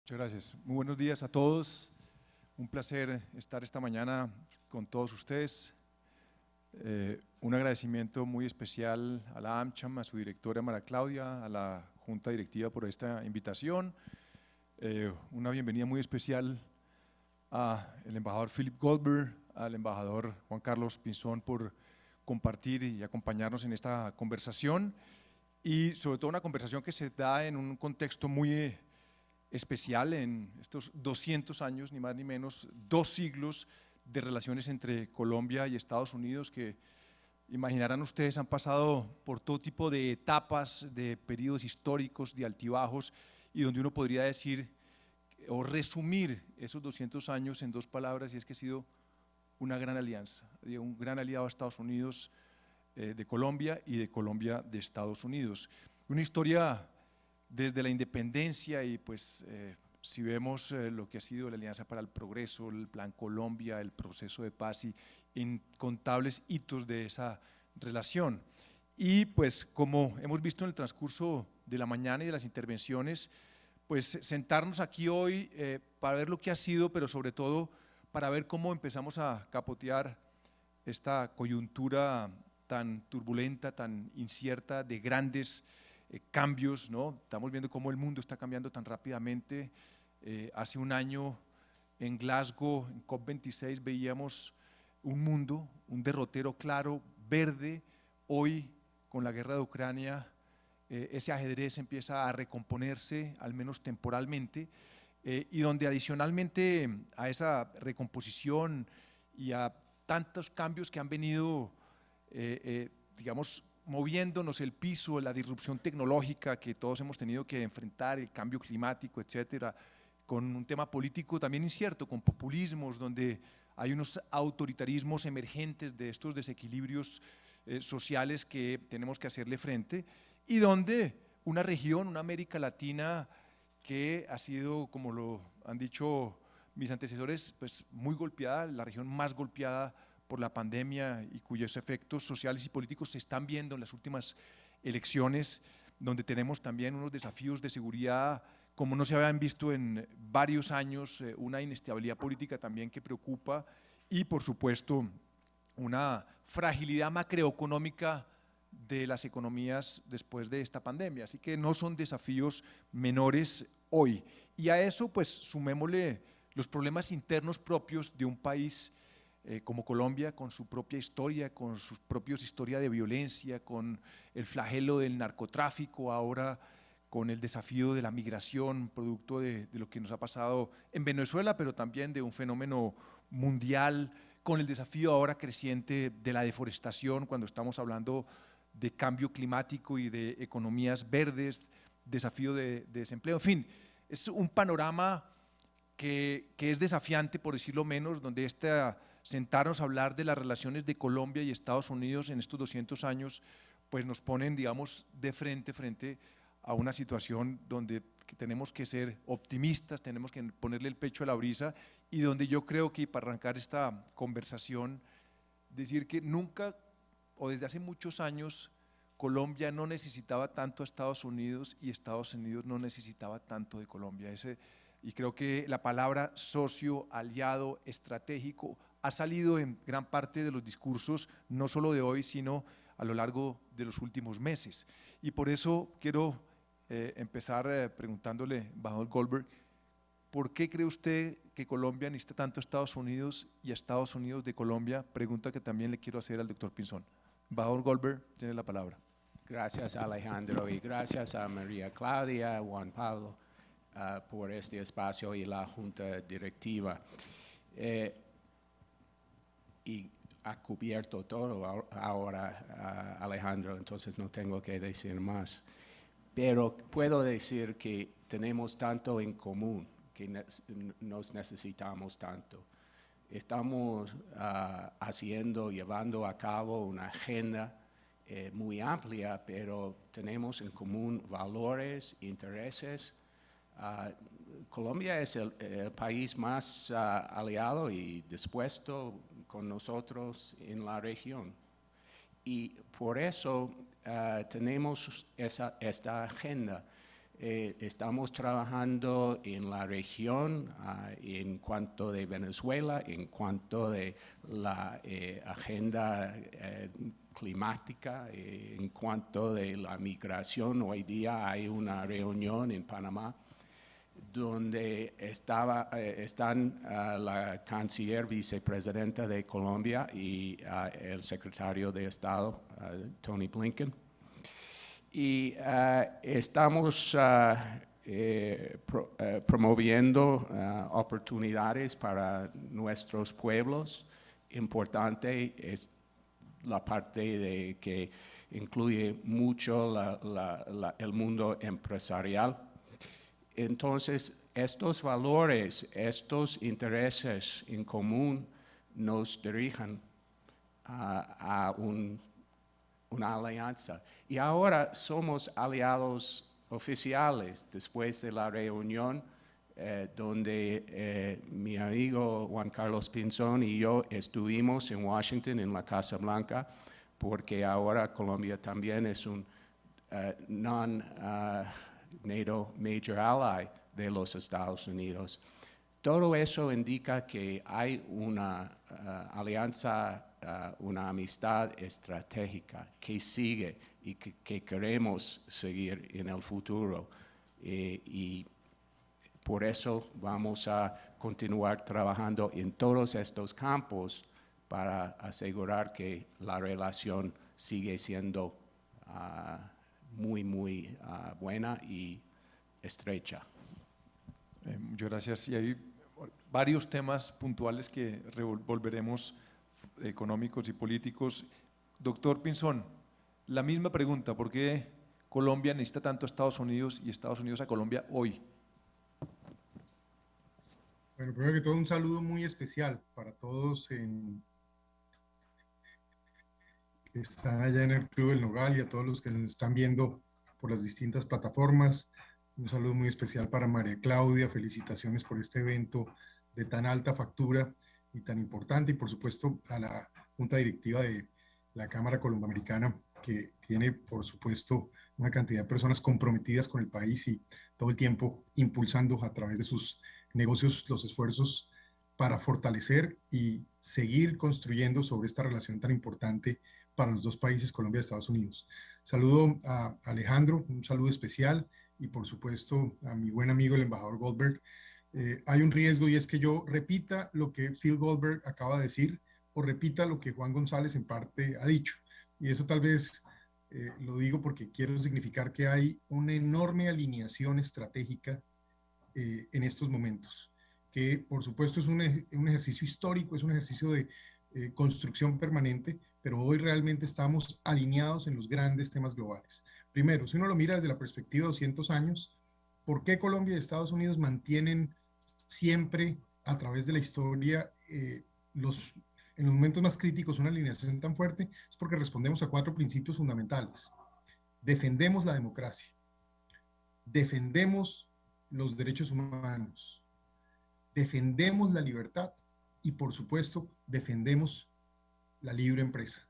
Muchas gracias. Muy buenos días a todos. Un placer estar esta mañana con todos ustedes. Un agradecimiento muy especial a la AmCham, a su directora Mara Claudia, a la Junta Directiva por esta invitación. Una bienvenida muy especial al embajador Philip Goldberg, al embajador Juan Carlos Pinzón por compartir y acompañarnos en esta conversación, y sobre todo una conversación que se da en un contexto muy especial en estos 200 años, ni más ni menos, 2 siglos de relaciones entre Colombia y Estados Unidos que, imaginarán ustedes, han pasado por todo tipo de etapas, de periodos históricos, de altibajos, y donde uno podría decir o resumir esos 200 años en 2 palabras, y es que ha sido una gran alianza, un gran aliado a Estados Unidos de Colombia y de Colombia de Estados Unidos. Una historia desde la independencia, y pues si vemos lo que ha sido la Alianza para el Progreso, el Plan Colombia, el proceso de paz y incontables hitos de esa relación. Y pues como hemos visto en el transcurso de la mañana y de las intervenciones, pues sentarnos aquí hoy para ver lo que ha sido, pero sobre todo para ver cómo empezamos a capotear esta coyuntura tan turbulenta, tan incierta, de grandes cambios, ¿no? Estamos viendo cómo el mundo está cambiando tan rápidamente. Hace un año en Glasgow, en COP26, veíamos un mundo, un derrotero claro, verde. Hoy, con la guerra de Ucrania, ese ajedrez empieza a recomponerse, al menos temporalmente, y donde adicionalmente a esa recomposición y a tantos cambios que han venido, digamos, moviéndonos el piso, la disrupción tecnológica que todos hemos tenido que enfrentar, el cambio climático, etcétera, con un tema político también incierto, con populismos, donde hay unos autoritarismos emergentes de estos desequilibrios sociales que tenemos que hacerle frente, y donde una región, una América Latina que ha sido, como lo han dicho mis antecesores, pues muy golpeada, la región más golpeada por la pandemia y cuyos efectos sociales y políticos se están viendo en las últimas elecciones, donde tenemos también unos desafíos de seguridad como no se habían visto en varios años, una inestabilidad política también que preocupa, y por supuesto una fragilidad macroeconómica de las economías después de esta pandemia. Así que no son desafíos menores hoy, y a eso pues sumémosle los problemas internos propios de un país como Colombia, con su propia historia, con sus propios historia de violencia, con el flagelo del narcotráfico, ahora con el desafío de la migración, producto de lo que nos ha pasado en Venezuela, pero también de un fenómeno mundial, con el desafío ahora creciente de la deforestación, cuando estamos hablando de cambio climático y de economías verdes, desafío de desempleo, en fin, es un panorama que es desafiante, por decirlo menos, donde sentarnos a hablar de las relaciones de Colombia y Estados Unidos en estos 200 años, pues nos ponen, digamos, de frente a una situación donde tenemos que ser optimistas, tenemos que ponerle el pecho a la brisa, y donde yo creo que, para arrancar esta conversación, decir que nunca o desde hace muchos años Colombia no necesitaba tanto a Estados Unidos y Estados Unidos no necesitaba tanto de Colombia. Y creo que la palabra socio, aliado, estratégico ha salido en gran parte de los discursos, no solo de hoy, sino a lo largo de los últimos meses. Y por eso quiero empezar preguntándole, embajador Goldberg, ¿por qué cree usted que Colombia necesita tanto a Estados Unidos y a Estados Unidos de Colombia? Pregunta que también le quiero hacer al doctor Pinzón. Embajador Goldberg, tiene la palabra. Gracias, Alejandro, y gracias a María Claudia, Juan Pablo, por este espacio y la Junta Directiva. Y ha cubierto todo ahora, Alejandro, entonces no tengo que decir más. Pero puedo decir que tenemos tanto en común, que nos necesitamos tanto. Estamos llevando a cabo una agenda muy amplia, pero tenemos en común valores, intereses. Colombia es el país más aliado y dispuesto con nosotros en la región. Y por eso tenemos esta agenda. estamos trabajando en la región en cuanto de Venezuela, en cuanto de la agenda climática, en cuanto de la migración. Hoy día hay una reunión en Panamá donde están la canciller vicepresidenta de Colombia y el secretario de Estado, Tony Blinken. Y estamos promoviendo oportunidades para nuestros pueblos. Importante es la parte de que incluye mucho el mundo empresarial. Entonces, estos valores, estos intereses en común nos dirigen a una alianza. Y ahora somos aliados oficiales después de la reunión donde mi amigo Juan Carlos Pinzón y yo estuvimos en Washington, en la Casa Blanca, porque ahora Colombia también es un NATO Major Ally de los Estados Unidos. Todo eso indica que hay una alianza, una amistad estratégica que sigue y que queremos seguir en el futuro. Y por eso vamos a continuar trabajando en todos estos campos para asegurar que la relación sigue siendo muy buena y estrecha. Muchas gracias. Y hay varios temas puntuales que volveremos económicos y políticos. Doctor Pinzón, la misma pregunta, ¿por qué Colombia necesita tanto a Estados Unidos y Estados Unidos a Colombia hoy? Bueno, primero que todo un saludo muy especial para todos que están allá en el Club del Nogal y a todos los que nos están viendo por las distintas plataformas. Un saludo muy especial para María Claudia, felicitaciones por este evento de tan alta factura y tan importante, y por supuesto a la Junta Directiva de la Cámara Colomboamericana, que tiene por supuesto una cantidad de personas comprometidas con el país y todo el tiempo impulsando a través de sus negocios los esfuerzos para fortalecer y seguir construyendo sobre esta relación tan importante para los dos países, Colombia y Estados Unidos. Saludo a Alejandro, un saludo especial, y por supuesto a mi buen amigo el embajador Goldberg. Hay un riesgo, y es que yo repita lo que Phil Goldberg acaba de decir o repita lo que Juan González en parte ha dicho. Y eso tal vez lo digo porque quiero significar que hay una enorme alineación estratégica en estos momentos, que por supuesto es un ejercicio histórico, es un ejercicio de construcción permanente, pero hoy realmente estamos alineados en los grandes temas globales. Primero, si uno lo mira desde la perspectiva de 200 años, ¿por qué Colombia y Estados Unidos mantienen siempre a través de la historia en los momentos más críticos una alineación tan fuerte? Es porque respondemos a 4 principios fundamentales. Defendemos la democracia, defendemos los derechos humanos, defendemos la libertad y, por supuesto, defendemos la libre empresa.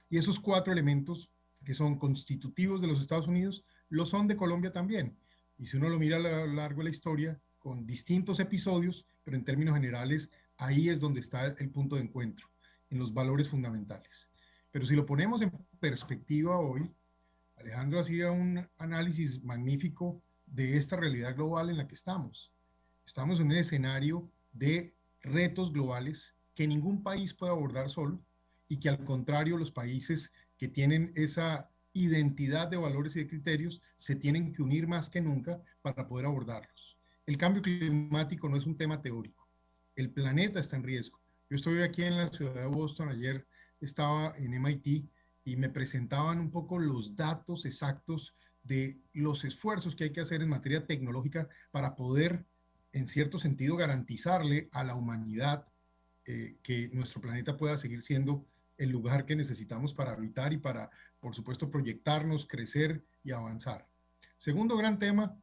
Y esos 4 elementos que son constitutivos de los Estados Unidos lo son de Colombia también. Y si uno lo mira a lo largo de la historia, con distintos episodios, pero en términos generales, ahí es donde está el punto de encuentro, en los valores fundamentales. Pero si lo ponemos en perspectiva hoy, Alejandro hacía un análisis magnífico de esta realidad global en la que estamos. Estamos en un escenario de retos globales que ningún país puede abordar solo, y que al contrario los países que tienen esa identidad de valores y de criterios se tienen que unir más que nunca para poder abordarlos. El cambio climático no es un tema teórico. El planeta está en riesgo. Yo estoy aquí en la ciudad de Boston, ayer estaba en MIT y me presentaban un poco los datos exactos de los esfuerzos que hay que hacer en materia tecnológica para poder, en cierto sentido, garantizarle a la humanidad que nuestro planeta pueda seguir siendo el lugar que necesitamos para habitar y para, por supuesto, proyectarnos, crecer y avanzar. Segundo gran tema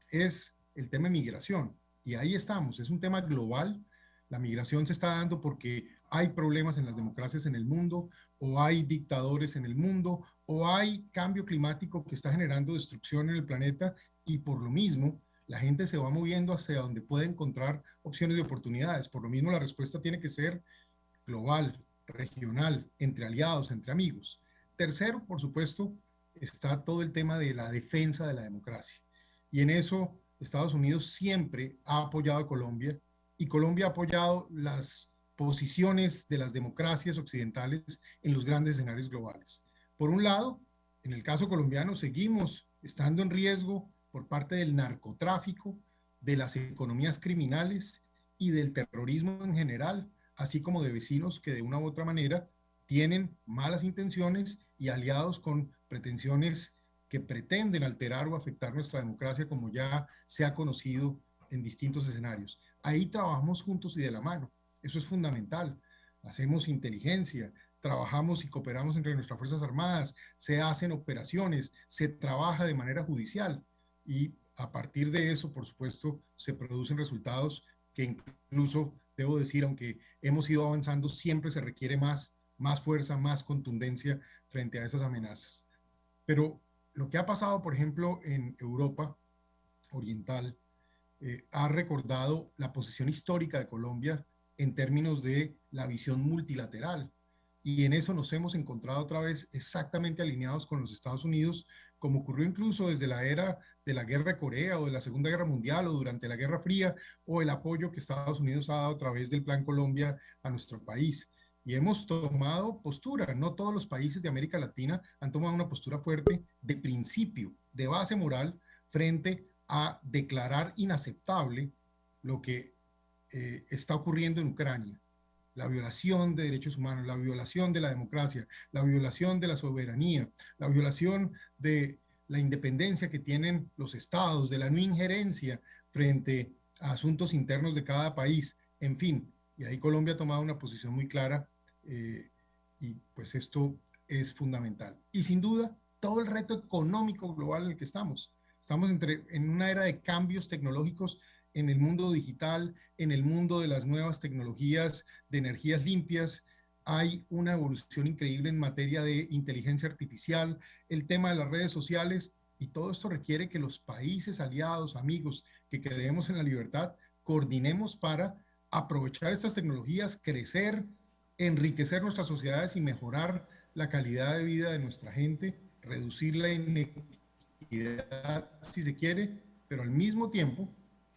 es el tema de migración. Y ahí estamos, es un tema global. La migración se está dando porque hay problemas en las democracias en el mundo, o hay dictadores en el mundo, o hay cambio climático que está generando destrucción en el planeta, y por lo mismo la gente se va moviendo hacia donde puede encontrar opciones de oportunidades. Por lo mismo la respuesta tiene que ser global, regional, entre aliados, entre amigos. Tercero, por supuesto, está todo el tema de la defensa de la democracia. Y en eso Estados Unidos siempre ha apoyado a Colombia, y Colombia ha apoyado las posiciones de las democracias occidentales en los grandes escenarios globales. Por un lado, en el caso colombiano, seguimos estando en riesgo por parte del narcotráfico, de las economías criminales y del terrorismo en general, así como de vecinos que de una u otra manera tienen malas intenciones y aliados con pretensiones que pretenden alterar o afectar nuestra democracia, como ya se ha conocido en distintos escenarios. Ahí trabajamos juntos y de la mano. Eso es fundamental. Hacemos inteligencia, trabajamos y cooperamos entre nuestras Fuerzas Armadas, se hacen operaciones, se trabaja de manera judicial, y a partir de eso, por supuesto, se producen resultados que incluso, debo decir, aunque hemos ido avanzando, siempre se requiere más fuerza, más contundencia frente a esas amenazas. Pero lo que ha pasado, por ejemplo, en Europa Oriental, ha recordado la posición histórica de Colombia en términos de la visión multilateral. Y en eso nos hemos encontrado otra vez exactamente alineados con los Estados Unidos, como ocurrió incluso desde la era de la Guerra de Corea o de la Segunda Guerra Mundial o durante la Guerra Fría, o el apoyo que Estados Unidos ha dado a través del Plan Colombia a nuestro país. Y hemos tomado postura. No todos los países de América Latina han tomado una postura fuerte de principio, de base moral, frente a declarar inaceptable lo que está ocurriendo en Ucrania. La violación de derechos humanos, la violación de la democracia, la violación de la soberanía, la violación de la independencia que tienen los estados, de la no injerencia frente a asuntos internos de cada país, en fin. Y ahí Colombia ha tomado una posición muy clara, y pues esto es fundamental. Y sin duda, todo el reto económico global en el que estamos. Estamos en una era de cambios tecnológicos en el mundo digital, en el mundo de las nuevas tecnologías de energías limpias. Hay una evolución increíble en materia de inteligencia artificial, el tema de las redes sociales, y todo esto requiere que los países aliados, amigos, que creemos en la libertad, coordinemos para aprovechar estas tecnologías, crecer, enriquecer nuestras sociedades y mejorar la calidad de vida de nuestra gente, reducir la inequidad, si se quiere, pero al mismo tiempo,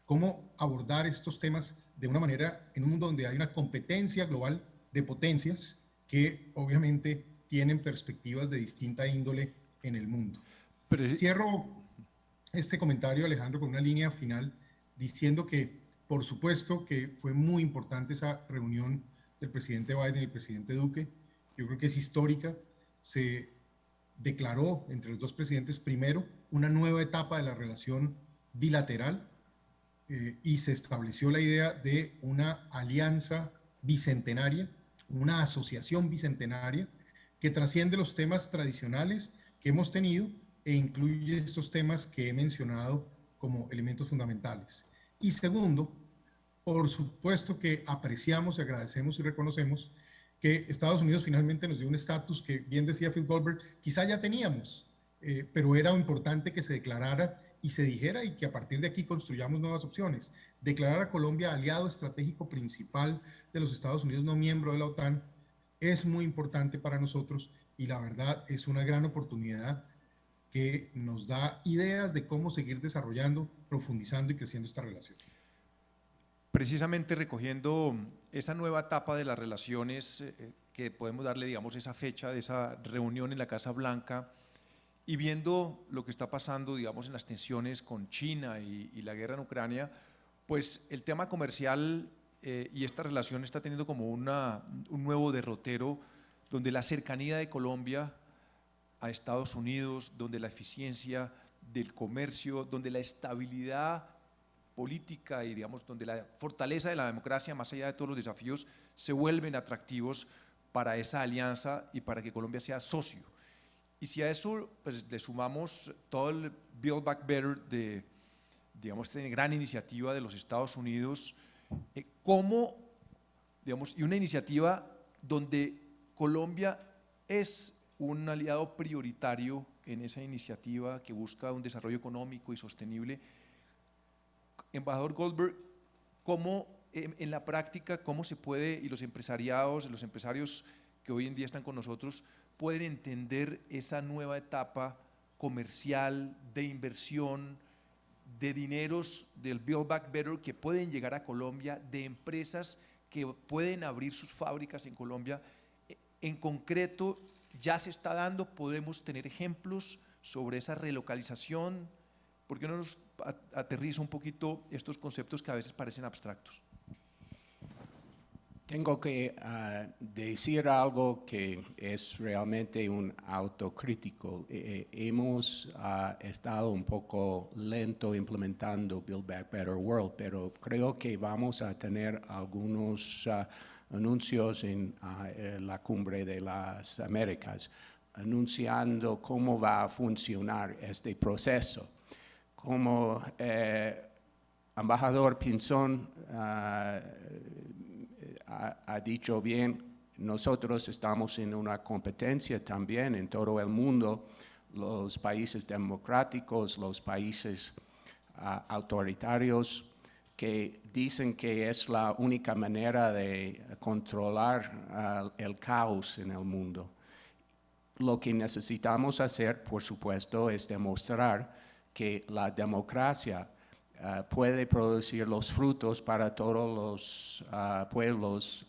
cómo abordar estos temas de una manera en un mundo donde hay una competencia global de potencias que obviamente tienen perspectivas de distinta índole en el mundo. Cierro este comentario, Alejandro, con una línea final diciendo que, por supuesto, que fue muy importante esa reunión del presidente Biden y el presidente Duque. Yo creo que es histórica. Se declaró entre los dos presidentes, primero, una nueva etapa de la relación bilateral, y se estableció la idea de una alianza bicentenaria, una asociación bicentenaria que trasciende los temas tradicionales que hemos tenido e incluye estos temas que he mencionado como elementos fundamentales. Y segundo, por supuesto que apreciamos, agradecemos y reconocemos que Estados Unidos finalmente nos dio un estatus que, bien decía Phil Goldberg, quizá ya teníamos, pero era importante que se declarara y se dijera, y que a partir de aquí construyamos nuevas opciones. Declarar a Colombia aliado estratégico principal de los Estados Unidos, no miembro de la OTAN, es muy importante para nosotros, y la verdad es una gran oportunidad que nos da ideas de cómo seguir desarrollando, profundizando y creciendo esta relación. Precisamente recogiendo esa nueva etapa de las relaciones, que podemos darle, digamos, esa fecha de esa reunión en la Casa Blanca, y viendo lo que está pasando, digamos, en las tensiones con China y la guerra en Ucrania, pues el tema comercial y esta relación está teniendo como un nuevo derrotero, donde la cercanía de Colombia a Estados Unidos, donde la eficiencia del comercio, donde la estabilidad política y, digamos, donde la fortaleza de la democracia, más allá de todos los desafíos, se vuelven atractivos para esa alianza y para que Colombia sea socio. Y si a eso pues, le sumamos todo el Build Back Better de, digamos, esta gran iniciativa de los Estados Unidos, ¿cómo digamos, y una iniciativa donde Colombia es un aliado prioritario en esa iniciativa que busca un desarrollo económico y sostenible. Embajador Goldberg, ¿cómo en la práctica, cómo se puede, y los empresarios que hoy en día están con nosotros, pueden entender esa nueva etapa comercial, de inversión, de dineros del Build Back Better que pueden llegar a Colombia, de empresas que pueden abrir sus fábricas en Colombia? En concreto, ya se está dando, podemos tener ejemplos sobre esa relocalización. ¿Por qué no nos aterriza un poquito estos conceptos que a veces parecen abstractos? Tengo que decir algo que es realmente un autocrítico. Hemos estado un poco lento implementando Build Back Better World, pero creo que vamos a tener algunos anuncios en la Cumbre de las Américas, anunciando cómo va a funcionar este proceso. Como embajador Pinzón ha dicho bien, nosotros estamos en una competencia también en todo el mundo, los países democráticos, los países autoritarios, que dicen que es la única manera de controlar el caos en el mundo. Lo que necesitamos hacer, por supuesto, es demostrar que la democracia puede producir los frutos para todos los pueblos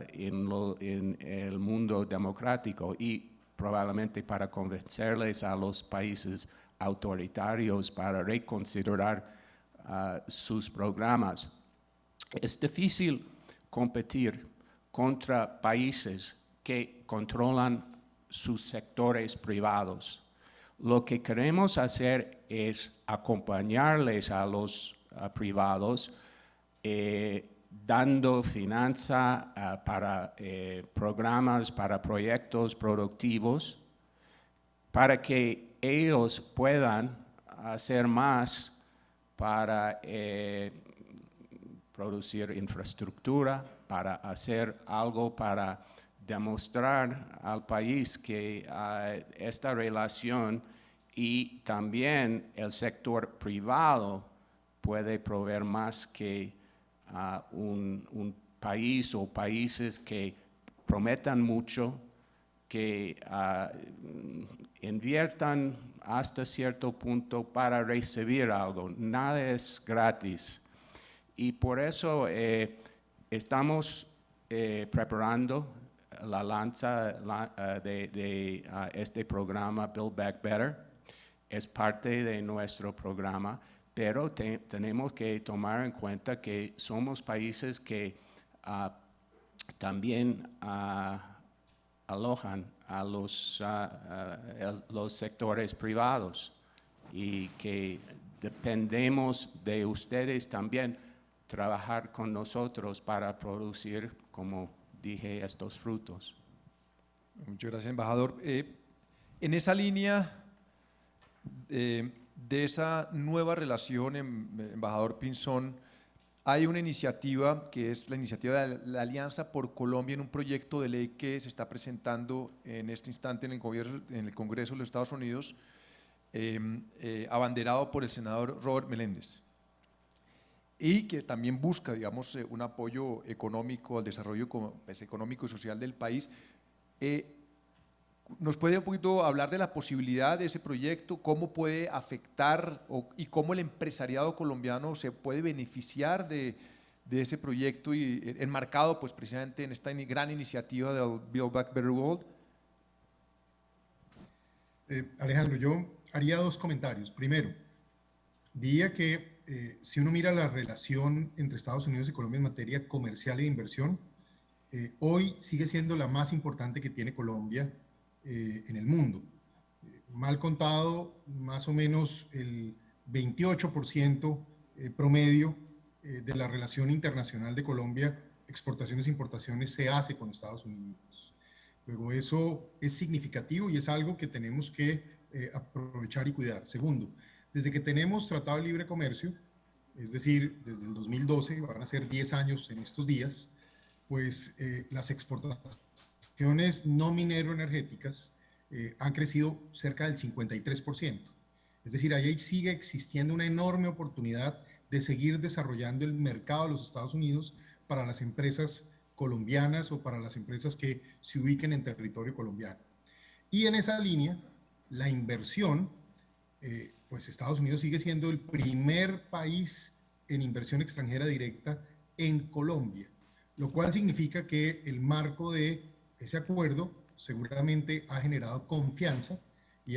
en el mundo democrático y probablemente para convencerles a los países autoritarios para reconsiderar sus programas. Es difícil competir contra países que controlan sus sectores privados. Lo que queremos hacer es acompañarles a los privados dando finanza para programas, para proyectos productivos, para que ellos puedan hacer más para producir infraestructura, para hacer algo para demostrar al país que esta relación y también el sector privado puede proveer más que un país o países que prometan mucho, que inviertan hasta cierto punto para recibir algo. Nada es gratis. Y por eso estamos preparando la lanza de este programa Build Back Better. Es parte de nuestro programa, pero tenemos que tomar en cuenta que somos países que también alojan a los sectores privados y que dependemos de ustedes también trabajar con nosotros para producir, como dije, estos frutos. Muchas gracias, embajador. En esa línea de esa nueva relación, embajador Pinzón, hay una iniciativa que es la iniciativa de la Alianza por Colombia en un proyecto de ley que se está presentando en este instante en el Congreso de los Estados Unidos, abanderado por el senador Robert Meléndez, y que también busca, digamos, un apoyo económico al desarrollo económico y social del país. ¿Nos puede un poquito hablar de la posibilidad de ese proyecto, cómo puede afectar y cómo el empresariado colombiano se puede beneficiar de ese proyecto y enmarcado pues precisamente en esta gran iniciativa del Build Back Better World? Alejandro, yo haría dos comentarios. Primero, diría que si uno mira la relación entre Estados Unidos y Colombia en materia comercial e inversión, hoy sigue siendo la más importante que tiene Colombia en el mundo. Mal contado, más o menos el 28% promedio de la relación internacional de Colombia, exportaciones e importaciones, se hace con Estados Unidos. Luego, eso es significativo y es algo que tenemos que aprovechar y cuidar. Segundo, desde que tenemos Tratado de Libre Comercio, es decir, desde el 2012, van a ser 10 años en estos días, pues las exportaciones no minero-energéticas han crecido cerca del 53%. Es decir, ahí sigue existiendo una enorme oportunidad de seguir desarrollando el mercado de los Estados Unidos para las empresas colombianas o para las empresas que se ubiquen en territorio colombiano. Y en esa línea, la inversión, pues Estados Unidos sigue siendo el primer país en inversión extranjera directa en Colombia, lo cual significa que el marco de ese acuerdo seguramente ha generado confianza y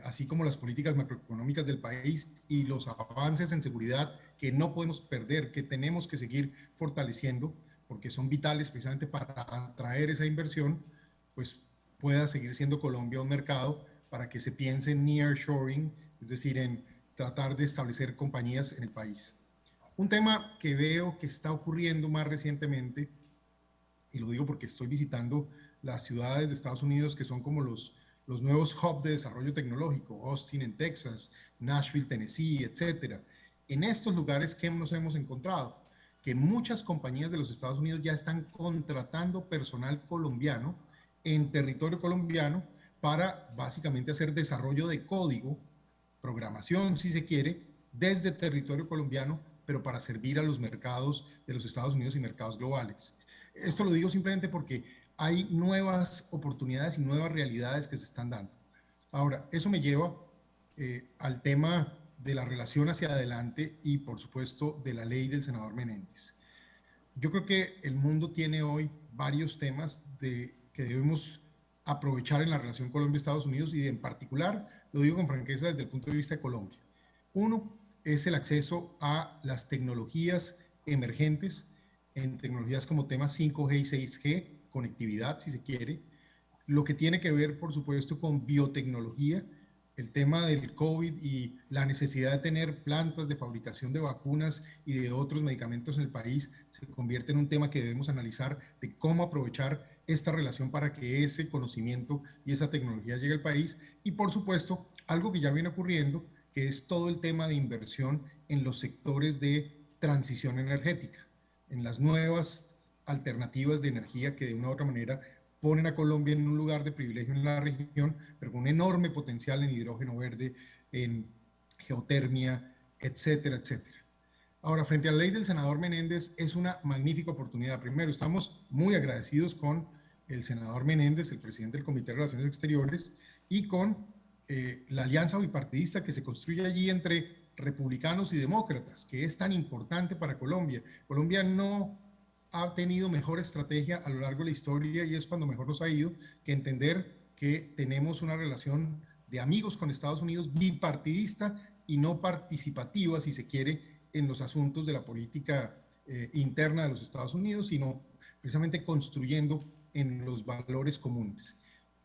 así como las políticas macroeconómicas del país y los avances en seguridad que no podemos perder, que tenemos que seguir fortaleciendo, porque son vitales precisamente para atraer esa inversión, pues pueda seguir siendo Colombia un mercado para que se piense en nearshoring, es decir, en tratar de establecer compañías en el país. Un tema que veo que está ocurriendo más recientemente, y lo digo porque estoy visitando las ciudades de Estados Unidos que son como los nuevos hubs de desarrollo tecnológico, Austin en Texas, Nashville, Tennessee, etcétera. En estos lugares, ¿qué nos hemos encontrado? Que muchas compañías de los Estados Unidos ya están contratando personal colombiano en territorio colombiano para básicamente hacer desarrollo de código, programación si se quiere, desde territorio colombiano, pero para servir a los mercados de los Estados Unidos y mercados globales. Esto lo digo simplemente porque hay nuevas oportunidades y nuevas realidades que se están dando. Ahora, eso me lleva al tema de la relación hacia adelante y, por supuesto, de la ley del senador Menéndez. Yo creo que el mundo tiene hoy varios temas que debemos aprovechar en la relación Colombia-Estados Unidos y en particular, lo digo con franqueza desde el punto de vista de Colombia. Uno es el acceso a las tecnologías emergentes, en tecnologías como temas 5G y 6G, conectividad si se quiere, lo que tiene que ver por supuesto con biotecnología, el tema del COVID y la necesidad de tener plantas de fabricación de vacunas y de otros medicamentos en el país se convierte en un tema que debemos analizar de cómo aprovechar esta relación para que ese conocimiento y esa tecnología llegue al país. Y por supuesto, algo que ya viene ocurriendo, que es todo el tema de inversión en los sectores de transición energética, en las nuevas alternativas de energía que de una u otra manera ponen a Colombia en un lugar de privilegio en la región, pero con un enorme potencial en hidrógeno verde, en geotermia, etcétera, etcétera. Ahora, frente a la ley del senador Menéndez, es una magnífica oportunidad. Primero, estamos muy agradecidos con el senador Menéndez, el presidente del Comité de Relaciones Exteriores, y con la alianza bipartidista que se construye allí entre republicanos y demócratas, que es tan importante para Colombia. Colombia no ha tenido mejor estrategia a lo largo de la historia y es cuando mejor nos ha ido que entender que tenemos una relación de amigos con Estados Unidos bipartidista y no participativa, si se quiere, en los asuntos de la política interna de los Estados Unidos, sino precisamente construyendo en los valores comunes.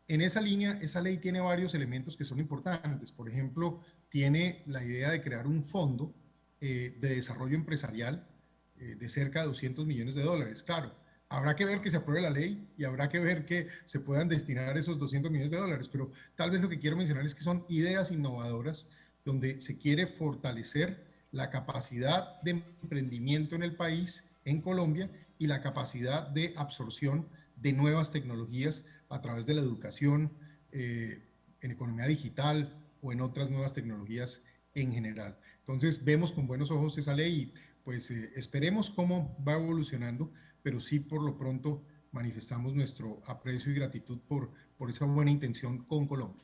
En esa línea, esa ley tiene varios elementos que son importantes. Por ejemplo, tiene la idea de crear un fondo de desarrollo empresarial de cerca de $200 millones. Claro, habrá que ver que se apruebe la ley y habrá que ver que se puedan destinar esos $200 millones, pero tal vez lo que quiero mencionar es que son ideas innovadoras donde se quiere fortalecer la capacidad de emprendimiento en el país, en Colombia, y la capacidad de absorción de nuevas tecnologías a través de la educación, en economía digital o en otras nuevas tecnologías en general. Entonces vemos con buenos ojos esa ley y pues esperemos cómo va evolucionando, pero sí por lo pronto manifestamos nuestro aprecio y gratitud por esa buena intención con Colombia.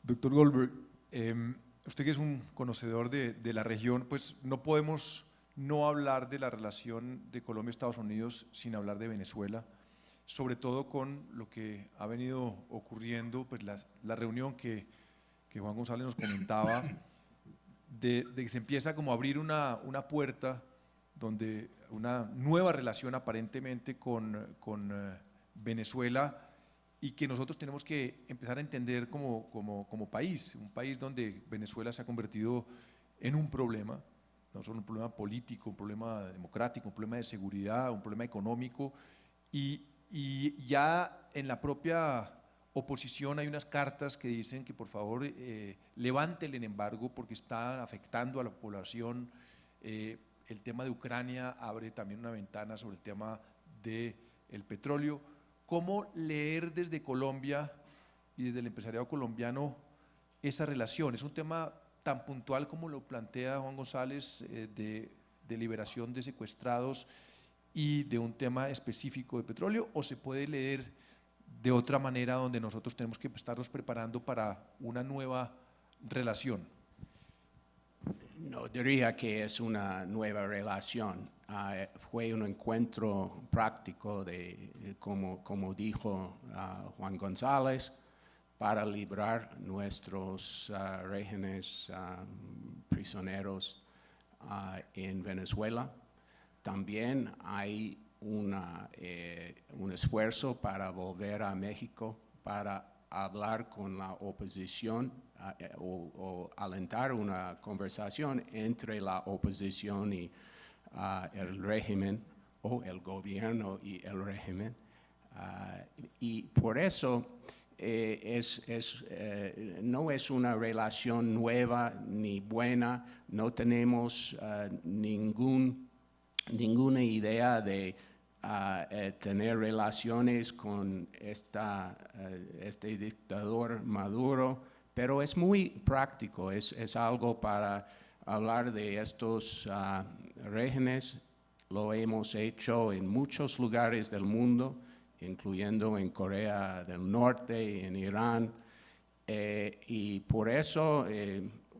Doctor Goldberg, usted que es un conocedor de la región, pues no podemos no hablar de la relación de Colombia-Estados Unidos sin hablar de Venezuela, sobre todo con lo que ha venido ocurriendo, pues la reunión que Juan González nos comentaba, de que se empieza como a abrir una puerta donde una nueva relación aparentemente con Venezuela y que nosotros tenemos que empezar a entender como país, un país donde Venezuela se ha convertido en un problema, no solo un problema político, un problema democrático, un problema de seguridad, un problema económico y ya en la propia oposición hay unas cartas que dicen que por favor levanten el embargo porque está afectando a la población. el tema de Ucrania abre también una ventana sobre el tema del petróleo. ¿Cómo leer desde Colombia y desde el empresariado colombiano esa relación? Es un tema tan puntual como lo plantea Juan González, de liberación de secuestrados y de un tema específico de petróleo, o se puede leer de otra manera donde nosotros tenemos que estarnos preparando para una nueva relación? No diría que es una nueva relación. Fue un encuentro práctico como dijo Juan González, para librar nuestros regímenes prisioneros en Venezuela. También hay un esfuerzo para volver a México para hablar con la oposición o alentar una conversación entre la oposición y el régimen, o el gobierno y el régimen. Y por eso no es una relación nueva ni buena. No tenemos ninguna idea de tener relaciones con este dictador Maduro, pero es muy práctico, es algo para hablar de estos regímenes. Lo hemos hecho en muchos lugares del mundo, incluyendo en Corea del Norte, en Irán, y por eso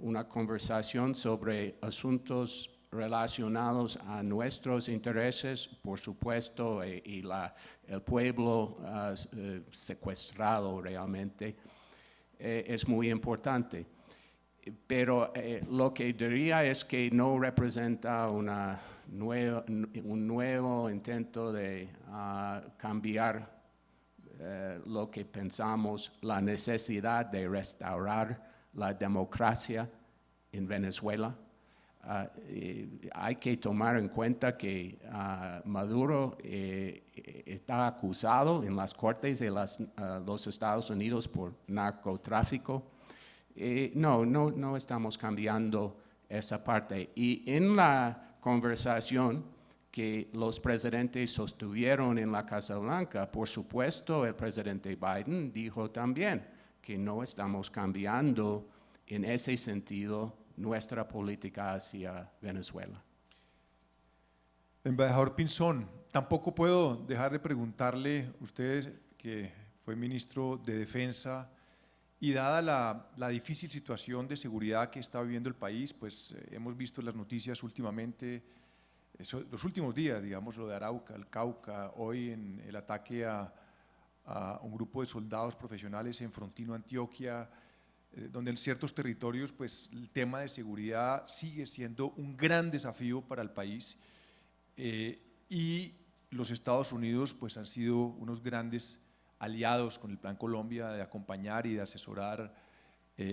una conversación sobre asuntos relacionados a nuestros intereses, por supuesto, y el pueblo secuestrado realmente, es muy importante. Pero lo que diría es que no representa un nuevo intento de cambiar lo que pensamos, la necesidad de restaurar la democracia en Venezuela. Hay que tomar en cuenta que Maduro está acusado en las cortes de los Estados Unidos por narcotráfico. No estamos cambiando esa parte. Y en la conversación que los presidentes sostuvieron en la Casa Blanca, por supuesto, el presidente Biden dijo también que no estamos cambiando en ese sentido nuestra política hacia Venezuela. Embajador Pinzón, tampoco puedo dejar de preguntarle, usted que fue ministro de Defensa, y dada la difícil situación de seguridad que está viviendo el país, pues hemos visto las noticias últimamente, los últimos días, digamos, lo de Arauca, el Cauca, hoy en el ataque a un grupo de soldados profesionales en Frontino, Antioquia, donde en ciertos territorios pues el tema de seguridad sigue siendo un gran desafío para el país, y los Estados Unidos pues han sido unos grandes aliados con el Plan Colombia de acompañar y de asesorar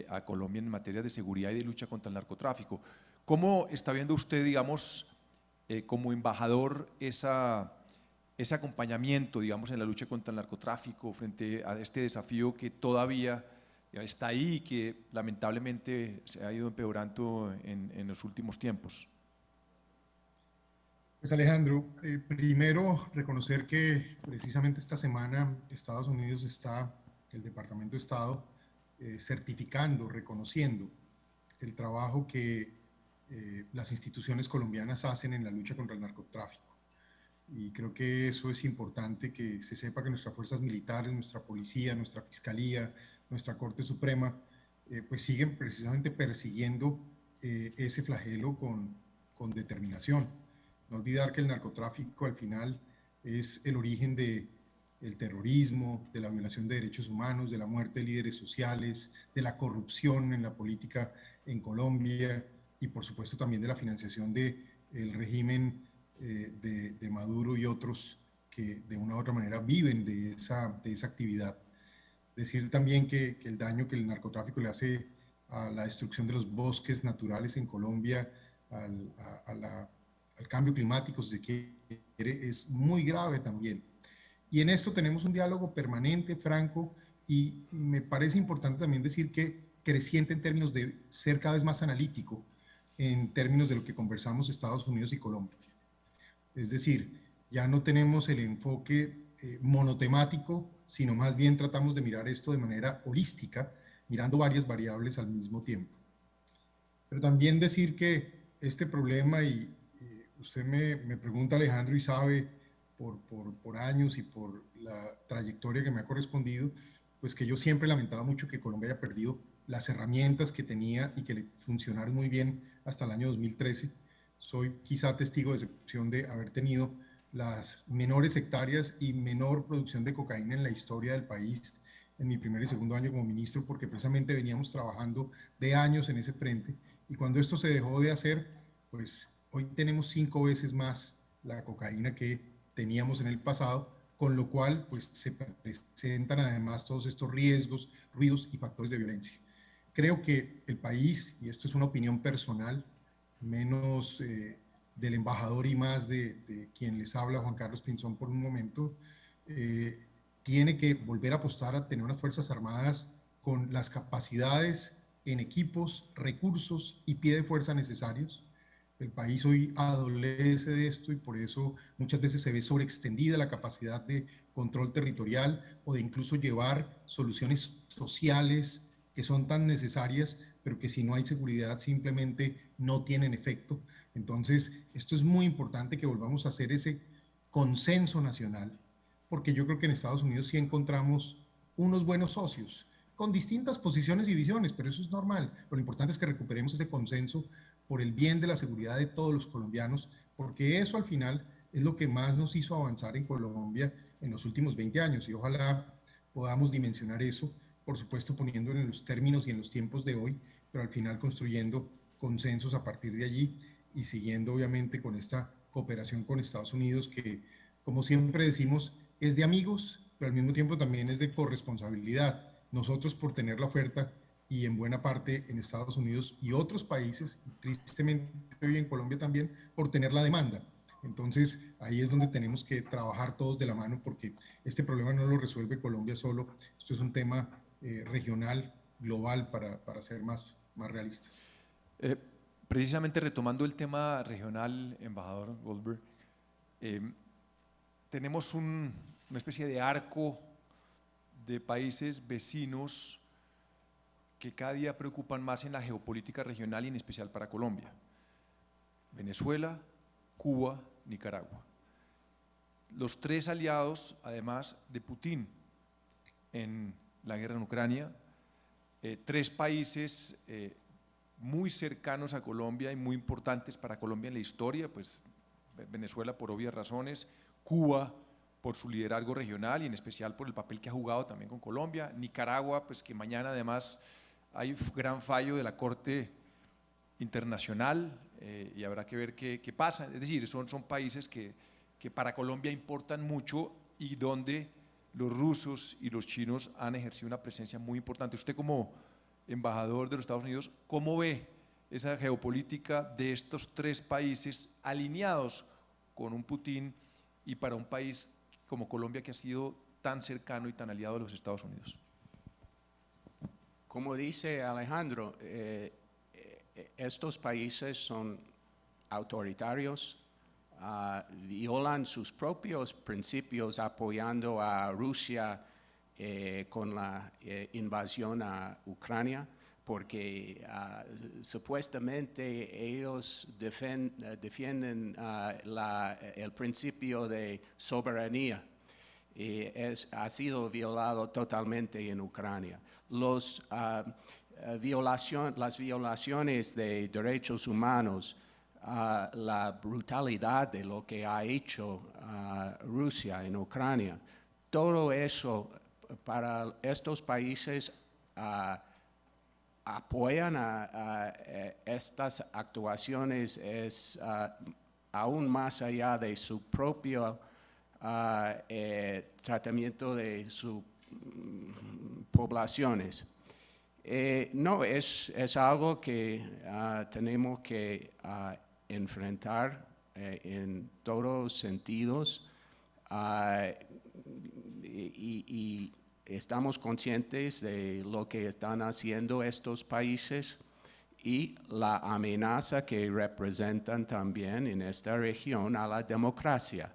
a Colombia en materia de seguridad y de lucha contra el narcotráfico. ¿Cómo está viendo usted, digamos, como embajador ese acompañamiento, digamos, en la lucha contra el narcotráfico frente a este desafío que todavía está ahí y que lamentablemente se ha ido empeorando en los últimos tiempos? Pues Alejandro, primero reconocer que precisamente esta semana Estados Unidos está, el Departamento de Estado, certificando, reconociendo el trabajo que las instituciones colombianas hacen en la lucha contra el narcotráfico. Y creo que eso es importante, que se sepa que nuestras fuerzas militares, nuestra policía, nuestra fiscalía, nuestra Corte Suprema, pues siguen precisamente persiguiendo ese flagelo con determinación. No olvidar que el narcotráfico al final es el origen del terrorismo, de la violación de derechos humanos, de la muerte de líderes sociales, de la corrupción en la política en Colombia y por supuesto también de la financiación del régimen de Maduro y otros que de una u otra manera viven de esa actividad. Decir también que el daño que el narcotráfico le hace a la destrucción de los bosques naturales en Colombia, al cambio climático, si se quiere, es muy grave también. Y en esto tenemos un diálogo permanente, franco, y me parece importante también decir que creciente en términos de ser cada vez más analítico, en términos de lo que conversamos Estados Unidos y Colombia. Es decir, ya no tenemos el enfoque monotemático, sino más bien tratamos de mirar esto de manera holística, mirando varias variables al mismo tiempo. Pero también decir que este problema, y usted me pregunta, Alejandro, y sabe por años y por la trayectoria que me ha correspondido, pues que yo siempre lamentaba mucho que Colombia haya perdido las herramientas que tenía y que le funcionaron muy bien hasta el año 2013. Soy quizá testigo de excepción de haber tenido las menores hectáreas y menor producción de cocaína en la historia del país en mi primer y segundo año como ministro, porque precisamente veníamos trabajando de años en ese frente. Y cuando esto se dejó de hacer, pues hoy tenemos 5 veces más la cocaína que teníamos en el pasado, con lo cual pues se presentan además todos estos riesgos, ruidos y factores de violencia. Creo que el país, y esto es una opinión personal, menos del embajador y más de quien les habla, Juan Carlos Pinzón, por un momento, tiene que volver a apostar a tener unas Fuerzas Armadas con las capacidades en equipos, recursos y pie de fuerza necesarios. El país hoy adolece de esto y por eso muchas veces se ve sobreextendida la capacidad de control territorial o de incluso llevar soluciones sociales que son tan necesarias, pero que si no hay seguridad simplemente no tienen efecto. Entonces, esto es muy importante que volvamos a hacer ese consenso nacional, porque yo creo que en Estados Unidos sí encontramos unos buenos socios, con distintas posiciones y visiones, pero eso es normal. Lo importante es que recuperemos ese consenso por el bien de la seguridad de todos los colombianos, porque eso al final es lo que más nos hizo avanzar en Colombia en los últimos 20 años y ojalá podamos dimensionar eso, por supuesto poniéndolo en los términos y en los tiempos de hoy, pero al final construyendo consensos a partir de allí y siguiendo obviamente con esta cooperación con Estados Unidos que, como siempre decimos, es de amigos, pero al mismo tiempo también es de corresponsabilidad. Nosotros por tener la oferta y en buena parte en Estados Unidos y otros países, y tristemente hoy en Colombia también, por tener la demanda. Entonces, ahí es donde tenemos que trabajar todos de la mano porque este problema no lo resuelve Colombia solo. Esto es un tema regional, global, para ser más realistas. Precisamente retomando el tema regional, embajador Goldberg, tenemos una especie de arco de países vecinos que cada día preocupan más en la geopolítica regional y en especial para Colombia. Venezuela, Cuba, Nicaragua. Los tres aliados, además de Putin en la guerra en Ucrania, tres países muy cercanos a Colombia y muy importantes para Colombia en la historia, pues Venezuela por obvias razones, Cuba por su liderazgo regional y en especial por el papel que ha jugado también con Colombia, Nicaragua, pues que mañana además hay un gran fallo de la Corte Internacional y habrá que ver qué pasa. Es decir, son países que para Colombia importan mucho y donde los rusos y los chinos han ejercido una presencia muy importante. Usted como embajador de los Estados Unidos, ¿cómo ve esa geopolítica de estos tres países alineados con un Putin y para un país como Colombia que ha sido tan cercano y tan aliado a los Estados Unidos? Como dice Alejandro, estos países son autoritarios, violan sus propios principios apoyando a Rusia con la invasión a Ucrania, porque supuestamente ellos defienden el principio de soberanía y ha sido violado totalmente en Ucrania. Las violaciones de derechos humanos, la brutalidad de lo que ha hecho Rusia en Ucrania, todo eso para estos países apoyan a estas actuaciones es aún más allá de su propio tratamiento de sus poblaciones. No, es algo que tenemos que enfrentar en todos sentidos y estamos conscientes de lo que están haciendo estos países y la amenaza que representan también en esta región a la democracia.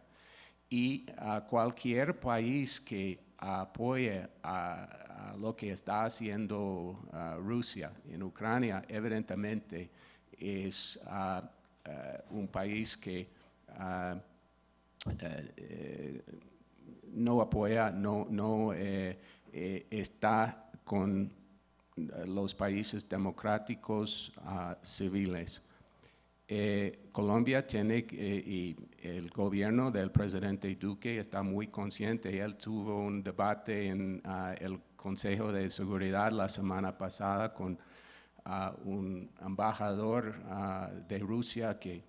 Y a cualquier país que apoye a lo que está haciendo Rusia en Ucrania, evidentemente es un país que no apoya, no está con los países democráticos civiles. Colombia tiene, y el gobierno del presidente Duque está muy consciente. Él tuvo un debate en el Consejo de Seguridad la semana pasada con un embajador de Rusia que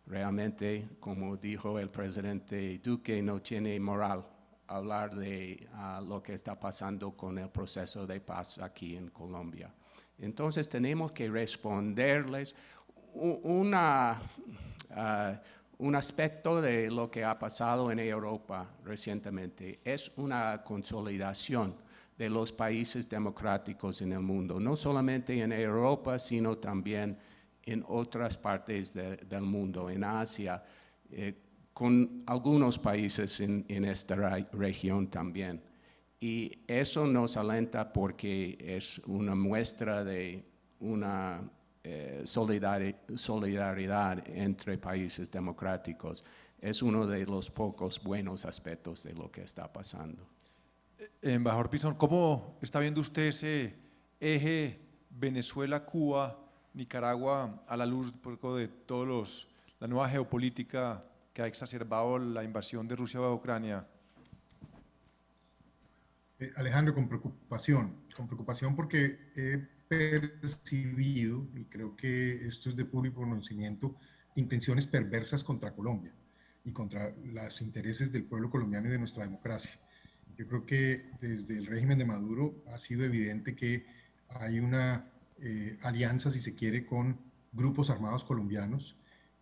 realmente, como dijo el presidente Duque, no tiene moral hablar de lo que está pasando con el proceso de paz aquí en Colombia. Entonces tenemos que responderles un aspecto de lo que ha pasado en Europa recientemente. Es una consolidación de los países democráticos en el mundo, no solamente en Europa, sino también en otras partes del mundo, en Asia, con algunos países en esta región también. Y eso nos alenta porque es una muestra de una solidaridad entre países democráticos. Es uno de los pocos buenos aspectos de lo que está pasando. Embajador Pinzón, ¿cómo está viendo usted ese eje Venezuela-Cuba, Nicaragua, a la luz de todos la nueva geopolítica que ha exacerbado la invasión de Rusia a Ucrania? Alejandro, con preocupación porque he percibido, y creo que esto es de público conocimiento, intenciones perversas contra Colombia y contra los intereses del pueblo colombiano y de nuestra democracia. Yo creo que desde el régimen de Maduro ha sido evidente que hay una alianza, si se quiere, con grupos armados colombianos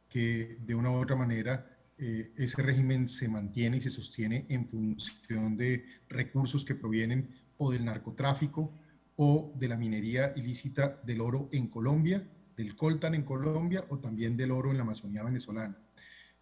que de una u otra manera ese régimen se mantiene y se sostiene en función de recursos que provienen o del narcotráfico o de la minería ilícita del oro en Colombia, del coltan en Colombia o también del oro en la Amazonía venezolana.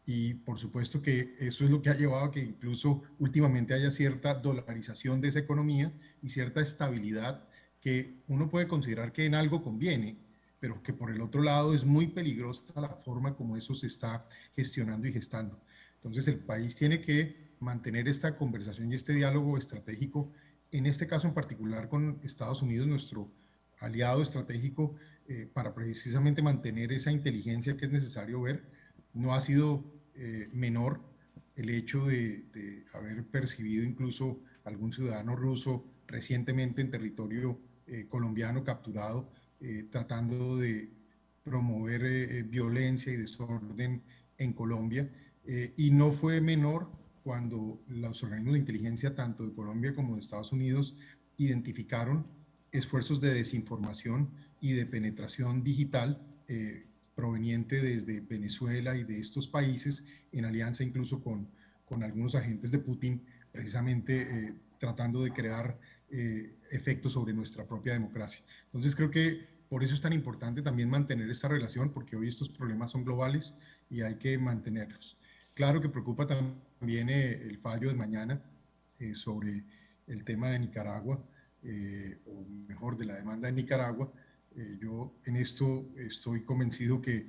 Y por supuesto que eso es lo que ha llevado a que incluso últimamente haya cierta dolarización de esa economía y cierta estabilidad que uno puede considerar que en algo conviene, pero que por el otro lado es muy peligrosa la forma como eso se está gestionando y gestando. Entonces el país tiene que mantener esta conversación y este diálogo estratégico, en este caso en particular con Estados Unidos, nuestro aliado estratégico, para precisamente mantener esa inteligencia que es necesario ver. No ha sido menor el hecho de haber percibido incluso algún ciudadano ruso recientemente en territorio colombiano capturado, tratando de promover violencia y desorden en Colombia. Y no fue menor cuando los organismos de inteligencia, tanto de Colombia como de Estados Unidos, identificaron esfuerzos de desinformación y de penetración digital proveniente desde Venezuela y de estos países, en alianza incluso con algunos agentes de Putin, precisamente tratando de crear efectos sobre nuestra propia democracia. Entonces creo que por eso es tan importante también mantener esta relación, porque hoy estos problemas son globales y hay que mantenerlos. Claro que preocupa también el fallo de mañana sobre el tema de Nicaragua, o mejor, de la demanda de Nicaragua. Yo en esto estoy convencido que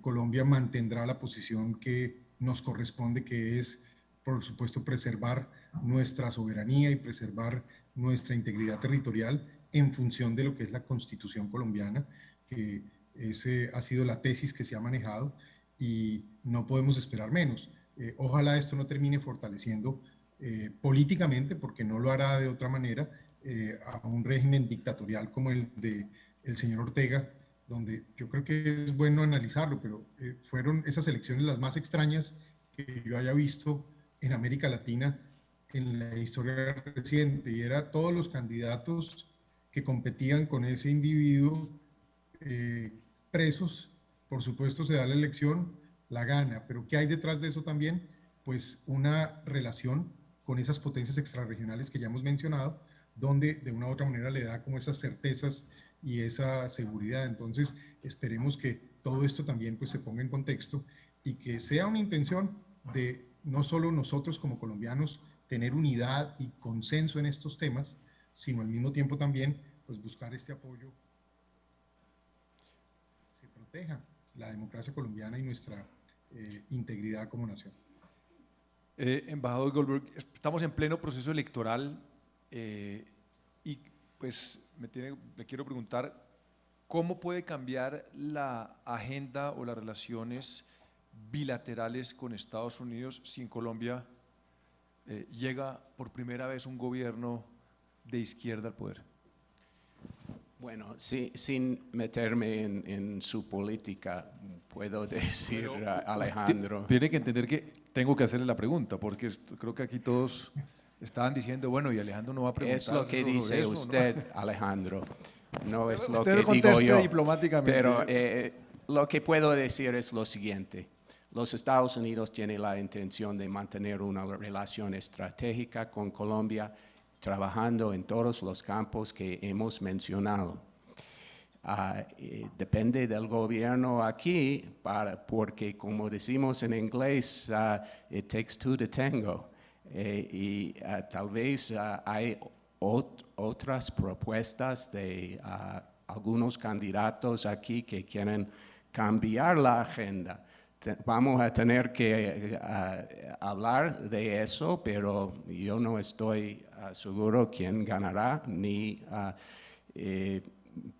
Colombia mantendrá la posición que nos corresponde, que es, por supuesto, preservar nuestra soberanía y preservar nuestra integridad territorial en función de lo que es la Constitución colombiana, que ese ha sido la tesis que se ha manejado y no podemos esperar menos. Ojalá esto no termine fortaleciendo políticamente, porque no lo hará de otra manera, a un régimen dictatorial como el del señor Ortega, donde yo creo que es bueno analizarlo, pero fueron esas elecciones las más extrañas que yo haya visto en América Latina en la historia reciente, y era todos los candidatos que competían con ese individuo presos. Por supuesto se da la elección, la gana, pero ¿qué hay detrás de eso también? Pues una relación con esas potencias extrarregionales que ya hemos mencionado, donde de una u otra manera le da como esas certezas y esa seguridad. Entonces, esperemos que todo esto también pues, se ponga en contexto y que sea una intención de no solo nosotros como colombianos tener unidad y consenso en estos temas, sino al mismo tiempo también pues, buscar este apoyo, se proteja la democracia colombiana y nuestra integridad como nación. Embajador Goldberg, estamos en pleno proceso electoral y pues me quiero preguntar cómo puede cambiar la agenda o las relaciones bilaterales con Estados Unidos si en Colombia llega por primera vez un gobierno de izquierda al poder. Bueno, sin meterme en su política, puedo decir, Alejandro. Tiene que entender que tengo que hacerle la pregunta, porque creo que aquí todos estaban diciendo, bueno, y Alejandro no va a preguntar. Es lo que dice eso, usted, ¿no? Alejandro, no es lo usted que lo digo yo. Diplomáticamente. Pero lo que puedo decir es lo siguiente. Los Estados Unidos tienen la intención de mantener una relación estratégica con Colombia, trabajando en todos los campos que hemos mencionado. Depende del gobierno aquí, porque como decimos en inglés, it takes two to tango. Tal vez hay otras propuestas de algunos candidatos aquí que quieren cambiar la agenda. Vamos a tener que hablar de eso, pero yo no estoy seguro quién ganará, ni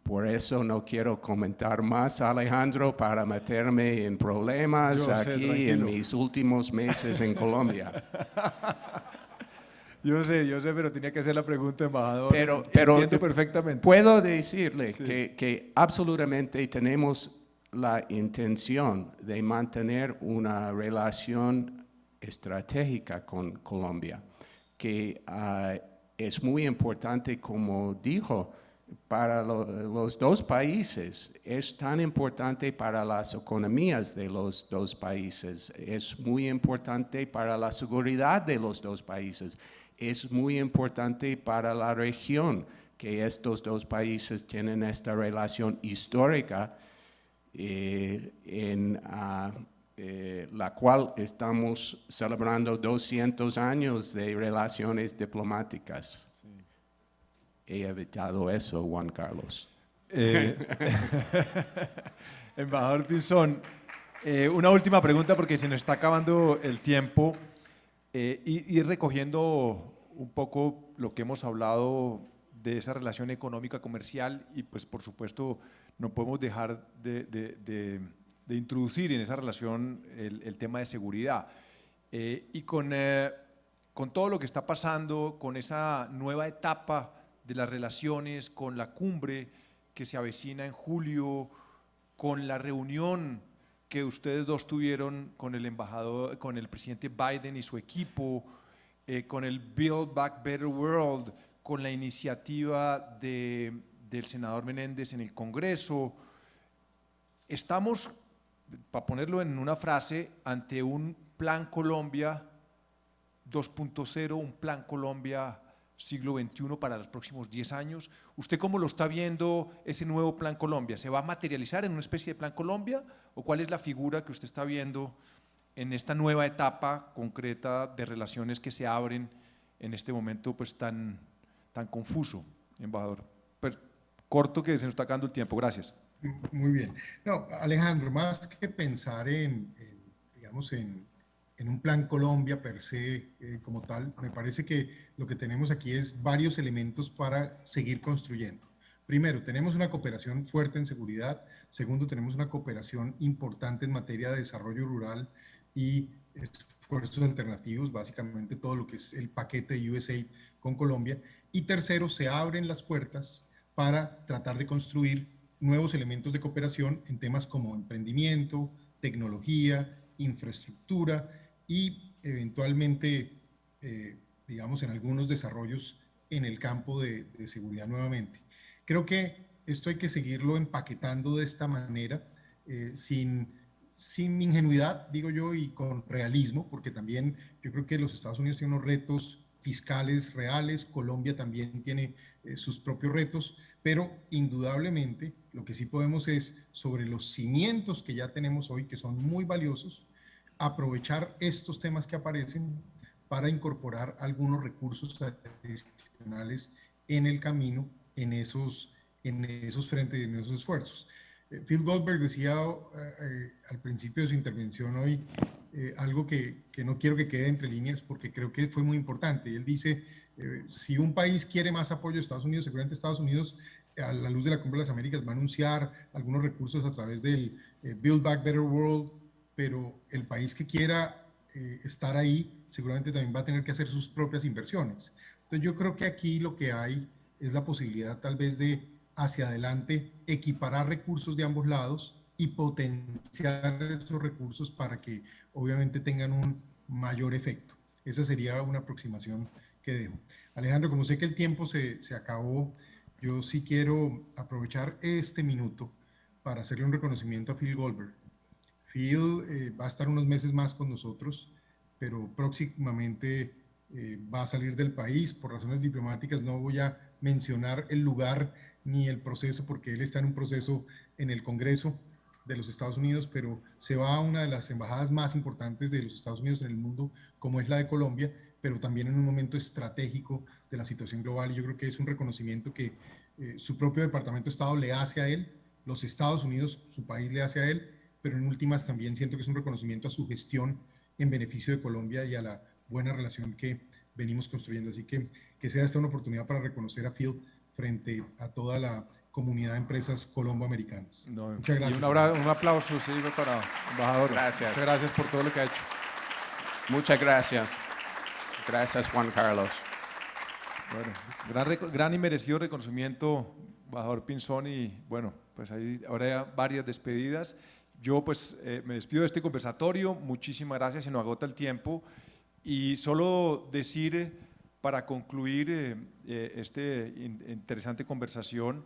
por eso no quiero comentar más, Alejandro, para meterme en problemas aquí en mis últimos meses en Colombia. Yo sé, pero tenía que hacer la pregunta, embajador. Pero entiendo perfectamente. Puedo decirle sí. que absolutamente tenemos la intención de mantener una relación estratégica con Colombia, que es muy importante, como dijo, para los dos países. Es tan importante para las economías de los dos países, es muy importante para la seguridad de los dos países, es muy importante para la región, que estos dos países tienen esta relación histórica en la cual estamos celebrando 200 años de relaciones diplomáticas. Sí. He evitado eso, Juan Carlos. Embajador Pinzón, una última pregunta porque se nos está acabando el tiempo y recogiendo un poco lo que hemos hablado de esa relación económica comercial y pues por supuesto no podemos dejar de introducir en esa relación el tema de seguridad. Y con todo lo que está pasando, con esa nueva etapa de las relaciones, con la cumbre que se avecina en julio, con la reunión que ustedes dos tuvieron con el embajador, con el presidente Biden y su equipo, con el Build Back Better World, con la iniciativa del senador Menéndez en el Congreso. Estamos, para ponerlo en una frase, ante un Plan Colombia 2.0, un Plan Colombia siglo XXI para los próximos 10 años. ¿Usted cómo lo está viendo ese nuevo Plan Colombia? ¿Se va a materializar en una especie de Plan Colombia? ¿O cuál es la figura que usted está viendo en esta nueva etapa concreta de relaciones que se abren en este momento pues tan confuso, embajador? Pues, corto que se nos está acabando el tiempo. Gracias. Muy bien. No, Alejandro, más que pensar digamos, en un plan Colombia per se como tal, me parece que lo que tenemos aquí es varios elementos para seguir construyendo. Primero, tenemos una cooperación fuerte en seguridad. Segundo, tenemos una cooperación importante en materia de desarrollo rural y esfuerzos alternativos, básicamente todo lo que es el paquete de USAID con Colombia. Y tercero, se abren las puertas para tratar de construir nuevos elementos de cooperación en temas como emprendimiento, tecnología, infraestructura y eventualmente, digamos, en algunos desarrollos en el campo de seguridad nuevamente. Creo que esto hay que seguirlo empaquetando de esta manera, sin ingenuidad, digo yo, y con realismo, porque también yo creo que los Estados Unidos tienen unos retos fiscales reales. Colombia también tiene sus propios retos, pero indudablemente lo que sí podemos es, sobre los cimientos que ya tenemos hoy, que son muy valiosos, aprovechar estos temas que aparecen para incorporar algunos recursos adicionales en el camino, en esos frentes, en esos esfuerzos. Phil Goldberg decía al principio de su intervención hoy algo que no quiero que quede entre líneas porque creo que fue muy importante. Y él dice, si un país quiere más apoyo de Estados Unidos, seguramente Estados Unidos, a la luz de la Cumbre de las Américas, va a anunciar algunos recursos a través del Build Back Better World, pero el país que quiera estar ahí seguramente también va a tener que hacer sus propias inversiones. Entonces yo creo que aquí lo que hay es la posibilidad tal vez de hacia adelante equiparar recursos de ambos lados y potenciar esos recursos para que obviamente tengan un mayor efecto. Esa sería una aproximación que dejo. Alejandro, como sé que el tiempo se acabó, yo sí quiero aprovechar este minuto para hacerle un reconocimiento a Phil Goldberg. Phil va a estar unos meses más con nosotros, pero próximamente va a salir del país por razones diplomáticas. No voy a mencionar el lugar ni el proceso porque él está en un proceso en el Congreso de los Estados Unidos, pero se va a una de las embajadas más importantes de los Estados Unidos en el mundo, como es la de Colombia, pero también en un momento estratégico de la situación global. Y yo creo que es un reconocimiento que su propio Departamento de Estado le hace a él, los Estados Unidos, su país, le hace a él, pero en últimas también siento que es un reconocimiento a su gestión en beneficio de Colombia y a la buena relación que venimos construyendo. Así que sea esta una oportunidad para reconocer a Phil frente a toda la comunidad de empresas colomboamericanas. No, muchas gracias. Y un aplauso, sí, para embajador. Gracias. Muchas gracias por todo lo que ha hecho. Muchas gracias. Gracias, Juan Carlos. Bueno, gran y merecido reconocimiento, embajador Pinzón, y bueno, pues hay ahora varias despedidas. Yo pues me despido de este conversatorio, muchísimas gracias, se nos agota el tiempo, y solo decir para concluir esta interesante conversación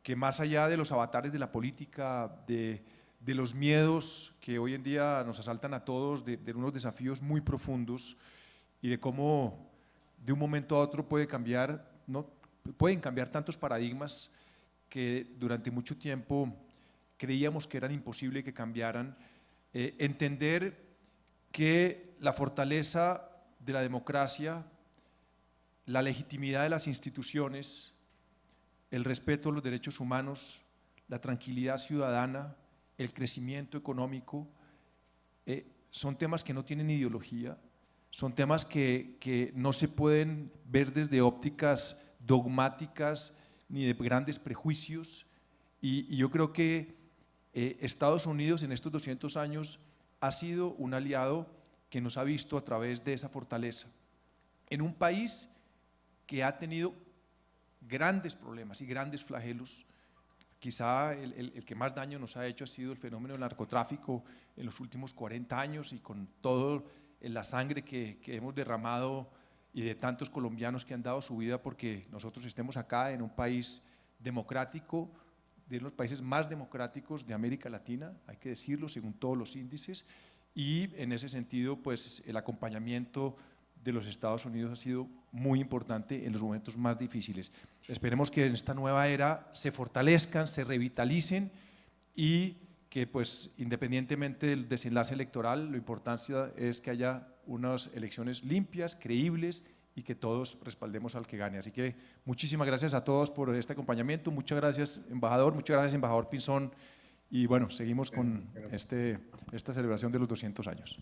que más allá de los avatares de la política, de los miedos que hoy en día nos asaltan a todos, de unos desafíos muy profundos y de cómo de un momento a otro pueden cambiar tantos paradigmas que durante mucho tiempo creíamos que eran imposibles que cambiaran, entender que la fortaleza de la democracia, la legitimidad de las instituciones, el respeto a los derechos humanos, la tranquilidad ciudadana, el crecimiento económico, son temas que no tienen ideología, son temas que no se pueden ver desde ópticas dogmáticas ni de grandes prejuicios, y yo creo que Estados Unidos en estos 200 años ha sido un aliado que nos ha visto a través de esa fortaleza, en un país que ha tenido grandes problemas y grandes flagelos. Quizá el que más daño nos ha hecho ha sido el fenómeno del narcotráfico en los últimos 40 años y con todo la sangre que hemos derramado y de tantos colombianos que han dado su vida porque nosotros estemos acá en un país democrático, de los países más democráticos de América Latina, hay que decirlo, según todos los índices, y en ese sentido pues el acompañamiento de los Estados Unidos ha sido muy importante en los momentos más difíciles. Esperemos que en esta nueva era se fortalezcan, se revitalicen y que pues independientemente del desenlace electoral, lo importante es que haya unas elecciones limpias, creíbles y que todos respaldemos al que gane. Así que muchísimas gracias a todos por este acompañamiento, muchas gracias embajador Pinzón, y bueno, seguimos con esta celebración de los 200 años.